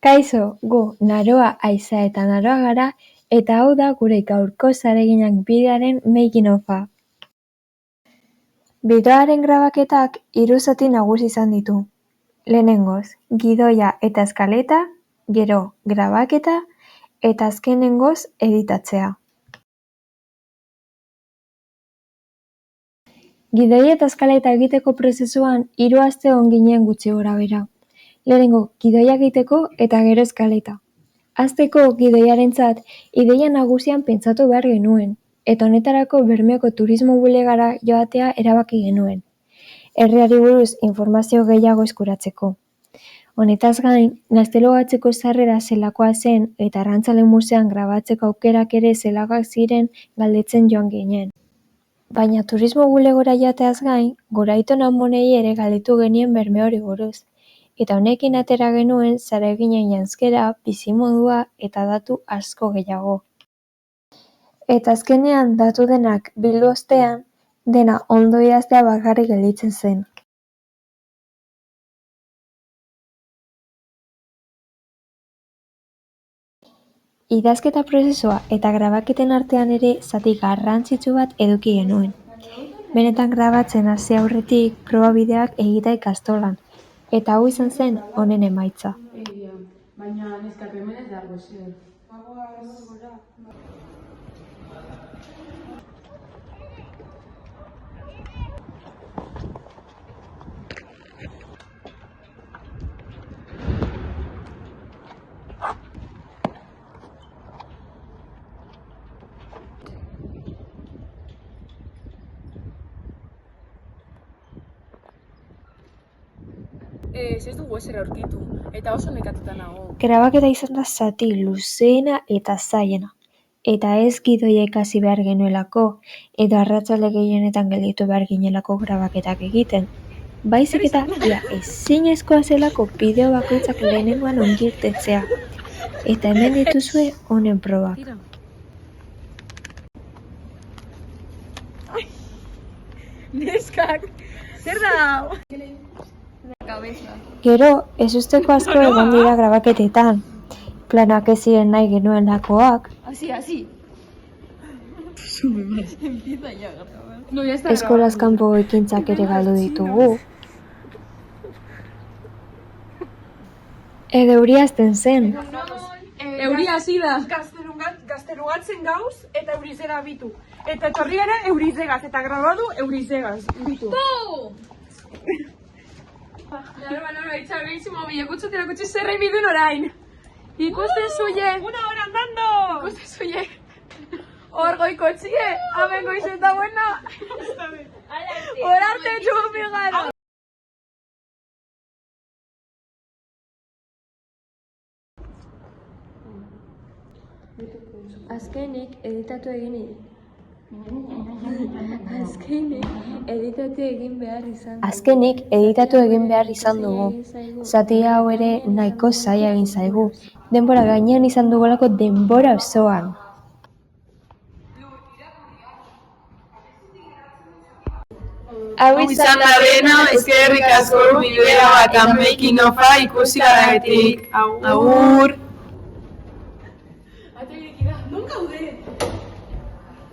Kaixo, gu Naroa Aisa eta Naroa gara, eta hau da gure gaurko Zereginak bideoaren making of-a. Bideoaren grabaketak 3 zati nagusi izan ditu. Lehenengoz, gidoia eta eskaleta, gero grabaketa, eta azkenengoz editatzea. Gidoia eta eskaleta egiteko prozesuan 3 aste egon ginen gutxi gorabehera. Lehenengo gidoia egiteko eta gero eskaleta. Hasteko gidoiarentzat ideia nagusian pentsatu behar genuen, eta honetarako Bermeoko turismo bulegara joatea erabaki genuen, herriari buruz informazio gehiago eskuratzeko. Honetaz gain, Gaztelugatzeko sarrera zelakoa zen eta Arrantzale museoan grabatzeko aukerak ere zelakoak ziren galdetzen joan ginen. Baina turismo bulegora joateaz gain, gure aiton amonei ere galdetu genien Bermeori buruz. Eta honekin atera genuen Zereginen janzkera, bizimodua eta datu asko gehiago. Eta azkenean datu denak bildu ostean, dena ondo idaztea bakarrik gelditzen zen. Idazketa prozesua eta grabaketen artean ere zati garrantzitsu bat eduki genuen. Benetan grabatzen hasi aurretik proba bideoak egitea ikastolan, eta hau izan zen honen emaitza. Baina neskak hemen ez dago zer. Ez dugu ezer aurkitu, eta oso nekatuta nago. Grabaketa izan da zati luzeena eta zailena. Eta ez gidoia ikasi behar genuelako, edo arratsalde gehienetan gelditu behar ginelako grabaketak egiten. Baizik eta ezinezkoa zelako bideo bakoitzak lehenengoan ongi irtetzea. Eta hemen dituzue honen probak. Neskak, zer da? Gero, ezusteko asko egon dira grabaketetan. Planoak ez ziren nahi genuelakoak. Así. Eskolaz kanpo ekintzak ere galdu ditugu. Edo euria hasten zen. Euria hasi da. Gaztelugatzen gauz eta eurizera bitu. Eta etorri ere eurizegaz, eta grabadu eurizegaz bitu. Nara, itxar behizimo bilekutzu tirakutsi zerrei bidun orain. Ikusten zuie. Una hora andando. Ikusten zuie. Hor goiko txie, hamen goizen da buena. Hor arte txupi gara. Azkenik editatu egin behar izan dugu. Zati hau ere nahiko zaila egin zaigu. Denbora gainean izan dugulako denbora osoan. Hau izan da dena, eskerrik asko bideoa eta making of-a ikusi garagatik. Agur! Non gaude?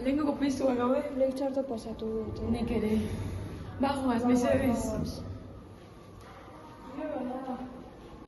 Lehenko piztua gaude? Leitxarto pasatu dut. Nik ere. Bagoaz, mesedez.